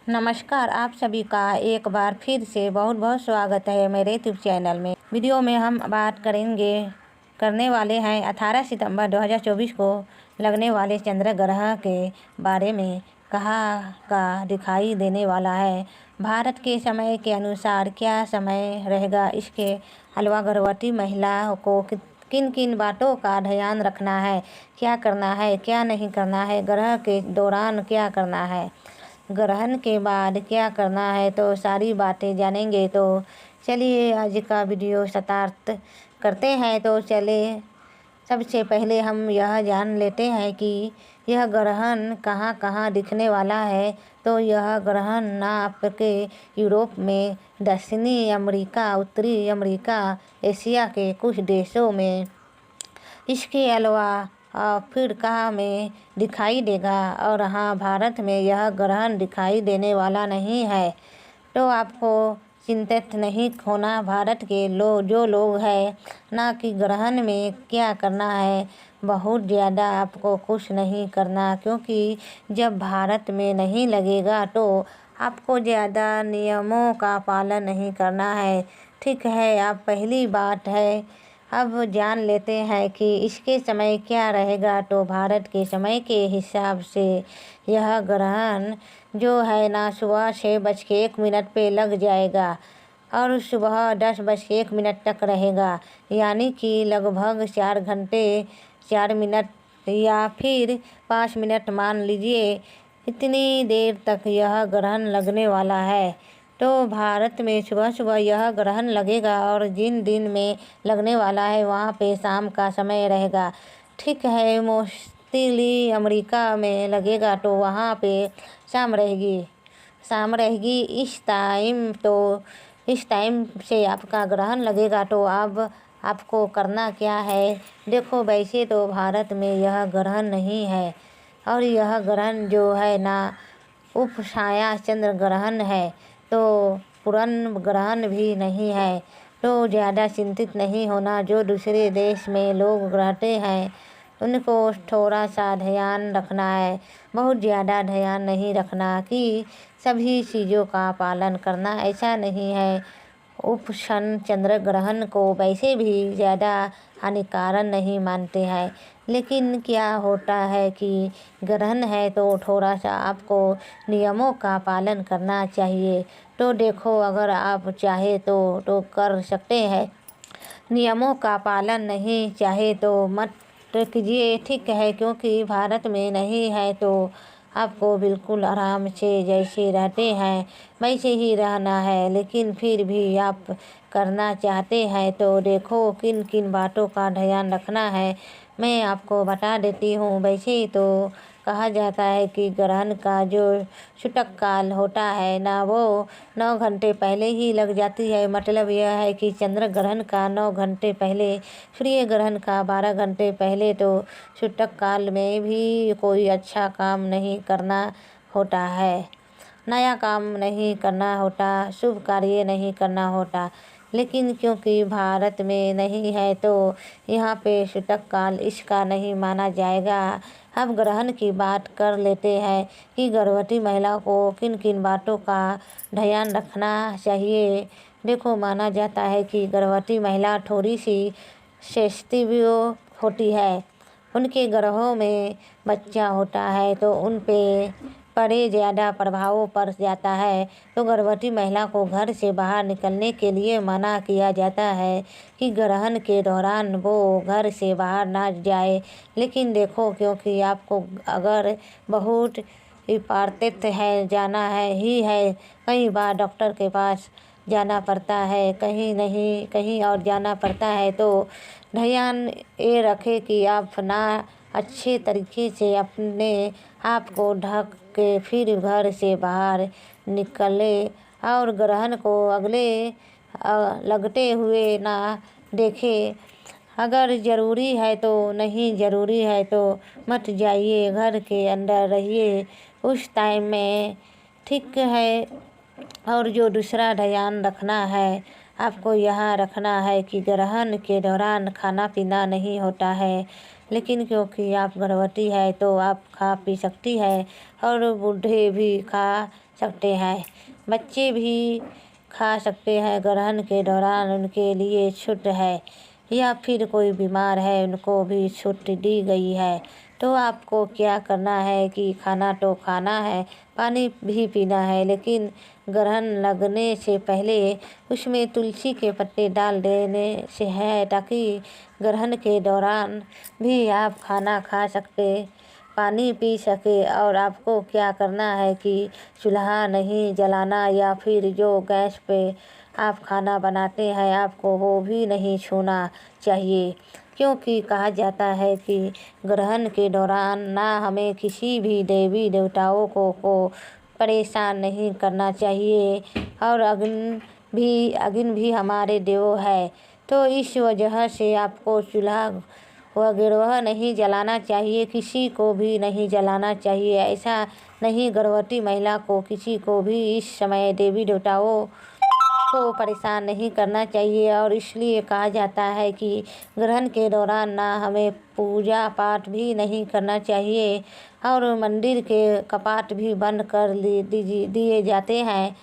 नमस्कार, आप सभी का एक बार फिर से बहुत बहुत स्वागत है मेरे यूट्यूब चैनल में। वीडियो में हम बात करने वाले हैं 18 सितंबर 2024 को लगने वाले चंद्र ग्रहण के बारे में। कहाँ का दिखाई देने वाला है, भारत के समय के अनुसार क्या समय रहेगा, इसके अलावा गर्भवती महिला को किन किन बातों का ध्यान रखना है, क्या करना है क्या नहीं करना है, ग्रहण के दौरान क्या करना है, ग्रहण के बाद क्या करना है, तो सारी बातें जानेंगे। तो चलिए आज का वीडियो स्टार्ट करते हैं। तो चलिए सबसे पहले हम यह जान लेते हैं कि यह ग्रहण कहाँ कहाँ दिखने वाला है। तो यह ग्रहण ना आपके यूरोप में, दक्षिणी अमेरिका, उत्तरी अमेरिका, एशिया के कुछ देशों में, इसके अलावा अफ्रीका में दिखाई देगा। और हाँ, भारत में यह ग्रहण दिखाई देने वाला नहीं है। तो आपको चिंतित नहीं होना। भारत के जो लोग हैं ना कि ग्रहण में क्या करना है, बहुत ज़्यादा आपको कुछ नहीं करना, क्योंकि जब भारत में नहीं लगेगा तो आपको ज़्यादा नियमों का पालन नहीं करना है। ठीक है, आप पहली बात है अब जान लेते हैं कि इसके समय क्या रहेगा। तो भारत के समय के हिसाब से यह ग्रहण जो है ना सुबह 6:01 पे लग जाएगा और सुबह 10:01 तक रहेगा, यानी कि लगभग 4 घंटे 4 मिनट या फिर 5 मिनट मान लीजिए, इतनी देर तक यह ग्रहण लगने वाला है। तो भारत में सुबह सुबह यह ग्रहण लगेगा और जिन दिन में लगने वाला है वहाँ पे शाम का समय रहेगा। ठीक है, मोस्टली अमेरिका में लगेगा तो वहाँ पे शाम रहेगी इस टाइम से आपका ग्रहण लगेगा। तो अब आपको करना क्या है, देखो वैसे तो भारत में यह ग्रहण नहीं है और यह ग्रहण जो है ना उपछाया चंद्र ग्रहण है, तो पूर्ण ग्रहण भी नहीं है। तो ज़्यादा चिंतित नहीं होना। जो दूसरे देश में लोग रहते हैं उनको थोड़ा सा ध्यान रखना है, बहुत ज़्यादा ध्यान नहीं रखना कि सभी चीज़ों का पालन करना, ऐसा नहीं है। उपक्षण चंद्र ग्रहण को वैसे भी ज़्यादा हानिकारक नहीं मानते हैं, लेकिन क्या होता है कि ग्रहण है तो थोड़ा सा आपको नियमों का पालन करना चाहिए। तो देखो, अगर आप चाहे तो कर सकते हैं, नियमों का पालन नहीं चाहे तो मत कीजिए। ठीक है, क्योंकि भारत में नहीं है तो आपको बिल्कुल आराम से जैसे रहते हैं वैसे ही रहना है। लेकिन फिर भी आप करना चाहते हैं तो देखो किन किन बातों का ध्यान रखना है, मैं आपको बता देती हूँ। वैसे तो कहा जाता है कि ग्रहण का जो छूतक काल होता है ना, वो 9 घंटे पहले ही लग जाती है। मतलब यह है कि चंद्र ग्रहण का 9 घंटे पहले, सूर्य ग्रहण का 12 घंटे पहले। तो छूतक काल में भी कोई अच्छा काम नहीं करना होता है, नया काम नहीं करना होता, शुभ कार्य नहीं करना होता। लेकिन क्योंकि भारत में नहीं है तो यहाँ पे छूतक काल इसका नहीं माना जाएगा। अब ग्रहण की बात कर लेते हैं कि गर्भवती महिला को किन किन बातों का ध्यान रखना चाहिए। देखो, माना जाता है कि गर्भवती महिला थोड़ी सी सेंसिटिव होती है, उनके गर्भों में बच्चा होता है तो उन पे बड़े ज़्यादा प्रभाव पड़ जाता है। तो गर्भवती महिला को घर से बाहर निकलने के लिए मना किया जाता है कि ग्रहण के दौरान वो घर से बाहर ना जाए। लेकिन देखो, क्योंकि आपको अगर बहुत इम्पोर्टेंट है, जाना है ही है, कई बार डॉक्टर के पास जाना पड़ता है, कहीं नहीं कहीं और जाना पड़ता है, तो ध्यान ये रखें कि आप ना अच्छे तरीके से अपने आप को ढक के फिर घर से बाहर निकले और ग्रहण को अगले लगते हुए ना देखें। अगर ज़रूरी है तो, नहीं ज़रूरी है तो मत जाइए, घर के अंदर रहिए उस टाइम में। ठीक है, और जो दूसरा ध्यान रखना है, आपको यहाँ रखना है कि ग्रहण के दौरान खाना पीना नहीं होता है। लेकिन क्योंकि आप गर्भवती है तो आप खा पी सकती है और बूढ़े भी खा सकते हैं, बच्चे भी खा सकते हैं। ग्रहण के दौरान उनके लिए छूट है, या फिर कोई बीमार है उनको भी छूट दी गई है। तो आपको क्या करना है कि खाना तो खाना है, पानी भी पीना है, लेकिन ग्रहण लगने से पहले उसमें तुलसी के पत्ते डाल देने से है, ताकि ग्रहण के दौरान भी आप खाना खा सकते, पानी पी सके। और आपको क्या करना है कि चूल्हा नहीं जलाना, या फिर जो गैस पे आप खाना बनाते हैं आपको वो भी नहीं छूना चाहिए, क्योंकि कहा जाता है कि ग्रहण के दौरान ना हमें किसी भी देवी देवताओं को परेशान नहीं करना चाहिए। और अग्नि भी हमारे देव है, तो इस वजह से आपको चूल्हा वगैरह नहीं जलाना चाहिए, किसी को भी नहीं जलाना चाहिए। ऐसा नहीं, गर्भवती महिला को किसी को भी इस समय देवी देवताओं को परेशान नहीं करना चाहिए। और इसलिए कहा जाता है कि ग्रहण के दौरान ना हमें पूजा पाठ भी नहीं करना चाहिए, और मंदिर के कपाट भी बंद कर दिए जाते हैं।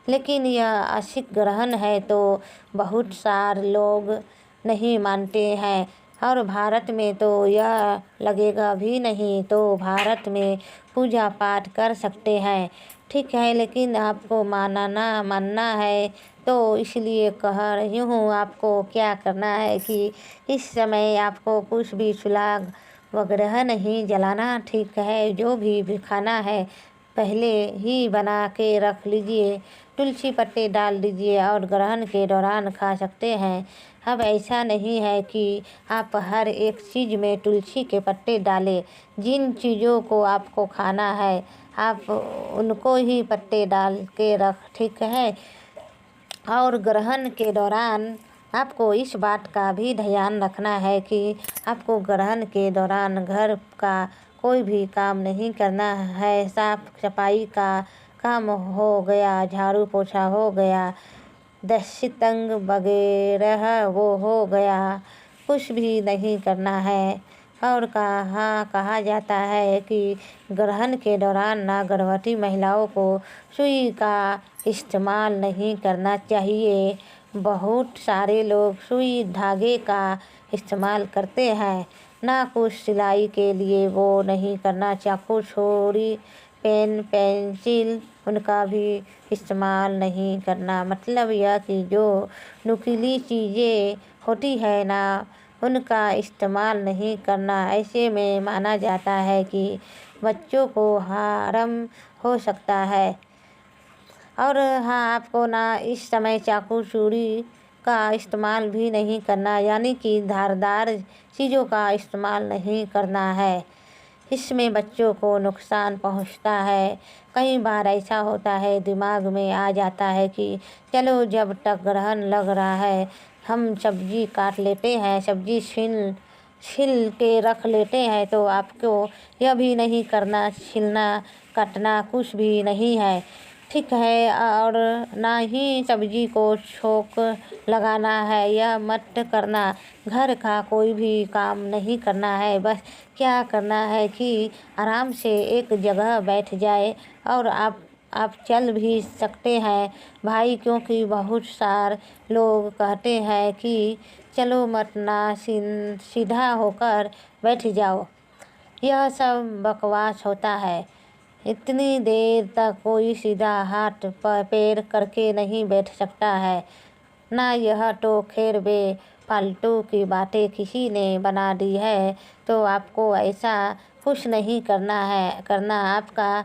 लेकिन यह आंशिक ग्रहण है तो बहुत सारे लोग नहीं मानते हैं, और भारत में तो यह लगेगा भी नहीं, तो भारत में पूजा पाठ कर सकते हैं, ठीक है। लेकिन आपको मानना है, तो इसलिए कह रही हूँ आपको क्या करना है कि इस समय आपको कुछ भी चूल्हा वगैरह नहीं जलाना, ठीक है। जो भी खाना है पहले ही बना के रख लीजिए, तुलसी पत्ते डाल दीजिए और ग्रहण के दौरान खा सकते हैं। अब ऐसा नहीं है कि आप हर एक चीज़ में तुलसी के पत्ते डालें, जिन चीज़ों को आपको खाना है आप उनको ही पत्ते डाल के रख, ठीक है। और ग्रहण के दौरान आपको इस बात का भी ध्यान रखना है कि आपको ग्रहण के दौरान घर का कोई भी काम नहीं करना है। साफ सफाई का काम हो गया, झाड़ू पोछा हो गया, दस्तंग वगैरह वो हो गया, कुछ भी नहीं करना है। और कहा जाता है कि ग्रहण के दौरान ना गर्भवती महिलाओं को सुई का इस्तेमाल नहीं करना चाहिए। बहुत सारे लोग सुई धागे का इस्तेमाल करते हैं, ना कुछ सिलाई के लिए वो नहीं करना। चाकू छुरी पेन पेंसिल उनका भी इस्तेमाल नहीं करना। मतलब यह कि जो नुकीली चीज़ें होती है ना उनका इस्तेमाल नहीं करना। ऐसे में माना जाता है कि बच्चों को हार्म हो सकता है। और हाँ, आपको ना इस समय चाकू छुरी का इस्तेमाल भी नहीं करना, यानी कि धारदार चीज़ों का इस्तेमाल नहीं करना है। इसमें बच्चों को नुकसान पहुंचता है। कई बार ऐसा होता है, दिमाग में आ जाता है कि चलो जब तक ग्रहण लग रहा है हम सब्जी काट लेते हैं, सब्जी छिल के रख लेते हैं, तो आपको यह भी नहीं करना, छिलना काटना कुछ भी नहीं है, ठीक है। और ना ही सब्जी को छोंक लगाना है, यह मत करना। घर का कोई भी काम नहीं करना है, बस क्या करना है कि आराम से एक जगह बैठ जाए। और आप चल भी सकते हैं भाई, क्योंकि बहुत सारे लोग कहते हैं कि चलो मत ना, सीधा होकर बैठ जाओ। यह सब बकवास होता है। इतनी देर तक कोई सीधा हाथ पैर करके नहीं बैठ सकता है ना। यह तो खैर फालतू की बातें किसी ने बना दी है, तो आपको ऐसा कुछ नहीं करना। आपका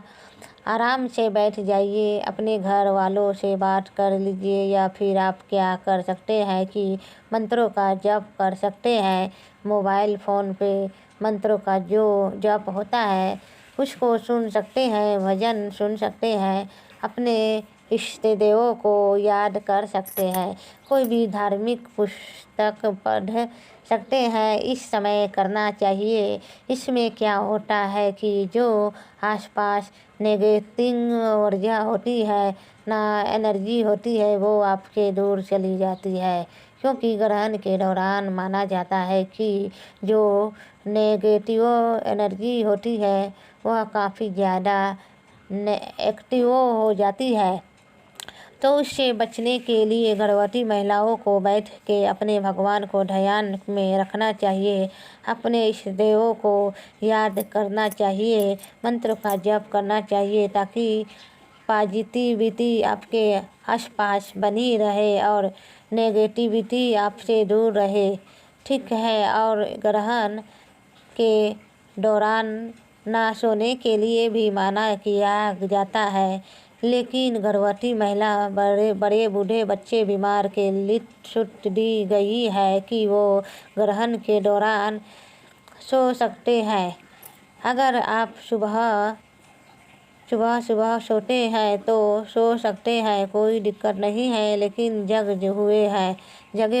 आराम से बैठ जाइए, अपने घर वालों से बात कर लीजिए, या फिर आप क्या कर सकते हैं कि मंत्रों का जप कर सकते हैं। मोबाइल फ़ोन पे मंत्रों का जो जप होता है उसको सुन सकते हैं, भजन सुन सकते हैं, अपने इष्ट देवों को याद कर सकते हैं, कोई भी धार्मिक पुस्तक पढ़ सकते हैं। इस समय करना चाहिए। इसमें क्या होता है कि जो आसपास नेगेटिव ऊर्जा होती है ना, एनर्जी होती है, वो आपके दूर चली जाती है। क्योंकि ग्रहण के दौरान माना जाता है कि जो नेगेटिव एनर्जी होती है वह काफ़ी ज़्यादा एक्टिव हो जाती है। तो उससे बचने के लिए गर्भवती महिलाओं को बैठ के अपने भगवान को ध्यान में रखना चाहिए, अपने इष्ट देवों को याद करना चाहिए, मंत्र का जप करना चाहिए ताकि पॉजिटिविटी आपके आसपास बनी रहे और नेगेटिविटी आपसे दूर रहे। ठीक है। और ग्रहण के दौरान ना सोने के लिए भी मना किया जाता है, लेकिन गर्भवती महिला, बड़े बूढ़े, बच्चे, बीमार के लिए छूट दी गई है कि वो ग्रहण के दौरान सो सकते हैं। अगर आप सुबह सोते हैं तो सो सकते हैं, कोई दिक्कत नहीं है, लेकिन जगे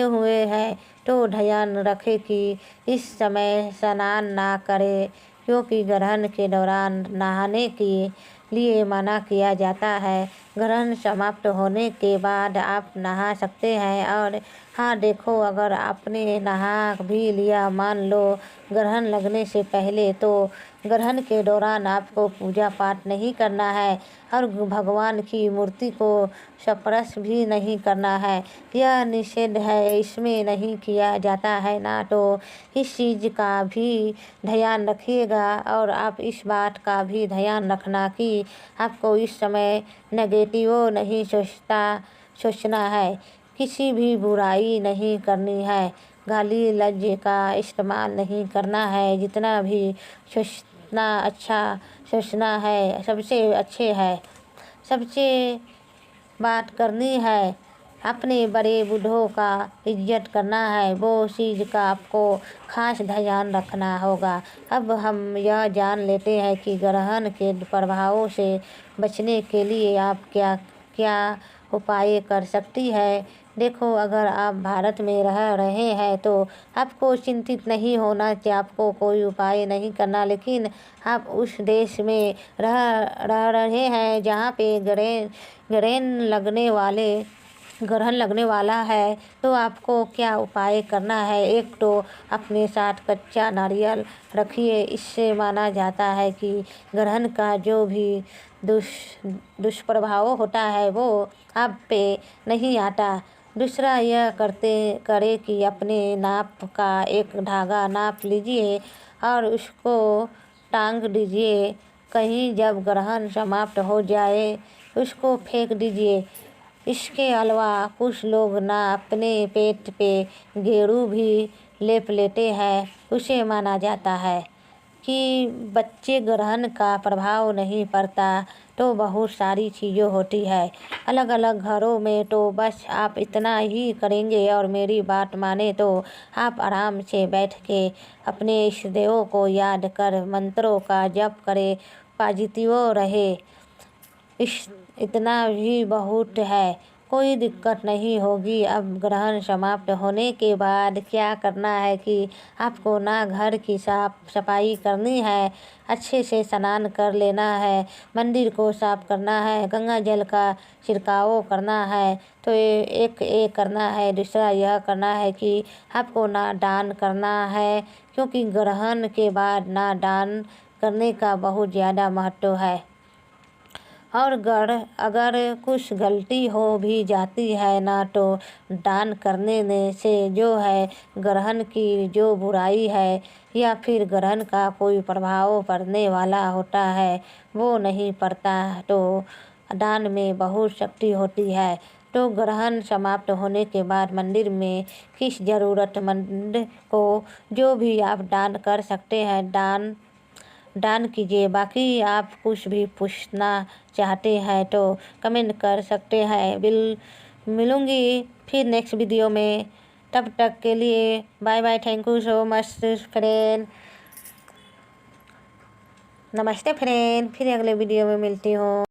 हुए हैं तो ध्यान रखें कि इस समय स्नान ना करें, क्योंकि ग्रहण के दौरान नहाने के लिए मना किया जाता है। ग्रहण समाप्त होने के बाद आप नहा सकते हैं। और हाँ देखो, अगर आपने नहा भी लिया, मान लो ग्रहण लगने से पहले, तो ग्रहण के दौरान आपको पूजा पाठ नहीं करना है और भगवान की मूर्ति को स्पर्श भी नहीं करना है। यह निषेध है, इसमें नहीं किया जाता है ना। तो इस चीज़ का भी ध्यान रखिएगा और आप इस बात का भी ध्यान रखना कि आपको इस समय नेगेटिव नहीं सोचना है, किसी भी बुराई नहीं करनी है, गाली लज्जे का इस्तेमाल नहीं करना है। जितना भी सोचना है सबसे अच्छे है, सबसे बात करनी है, अपने बड़े बूढ़ों का इज्जत करना है, वो चीज़ का आपको खास ध्यान रखना होगा। अब हम यह जान लेते हैं कि ग्रहण के प्रभावों से बचने के लिए आप क्या क्या उपाय कर सकती है। देखो, अगर आप भारत में रह रहे हैं तो आपको चिंतित नहीं होना कि आपको कोई उपाय नहीं करना, लेकिन आप उस देश में रह रहे हैं जहाँ पे ग्रहण लगने वाला है, तो आपको क्या उपाय करना है। एक तो अपने साथ कच्चा नारियल रखिए, इससे माना जाता है कि ग्रहण का जो भी दुष्प्रभाव होता है वो आप पे नहीं आता। दूसरा यह करे कि अपने नाप का एक धागा नाप लीजिए और उसको टांग दीजिए कहीं, जब ग्रहण समाप्त हो जाए उसको फेंक दीजिए। इसके अलावा कुछ लोग ना अपने पेट पे गेरू भी लेप लेते हैं, उसे माना जाता है कि बच्चे ग्रहण का प्रभाव नहीं पड़ता। तो बहुत सारी चीज़ें होती है अलग अलग घरों में। तो बस आप इतना ही करेंगे और मेरी बात माने तो आप आराम से बैठ के अपने इष्ट देवों को याद कर मंत्रों का जप करें, पॉजिटिव रहे। इतना भी बहुत है, कोई दिक्कत नहीं होगी। अब ग्रहण समाप्त होने के बाद क्या करना है कि आपको ना घर की साफ सफाई करनी है, अच्छे से स्नान कर लेना है, मंदिर को साफ करना है, गंगा जल का छिड़काव करना है। तो एक करना है। दूसरा यह करना है कि आपको ना दान करना है, क्योंकि ग्रहण के बाद ना दान करने का बहुत ज़्यादा महत्व है। और अगर कुछ गलती हो भी जाती है ना, तो दान करने से जो है ग्रहण की जो बुराई है या फिर ग्रहण का कोई प्रभाव पड़ने वाला होता है वो नहीं पड़ता। तो दान में बहुत शक्ति होती है। तो ग्रहण समाप्त होने के बाद मंदिर में किस ज़रूरतमंद को जो भी आप दान कर सकते हैं दान कीजिए। बाकी आप कुछ भी पूछना चाहते हैं तो कमेंट कर सकते हैं। मिलूँगी फिर नेक्स्ट वीडियो में, तब तक के लिए bye bye. Thank you so much friend. नमस्ते फ्रेंड, फिर अगले वीडियो में मिलती हूँ।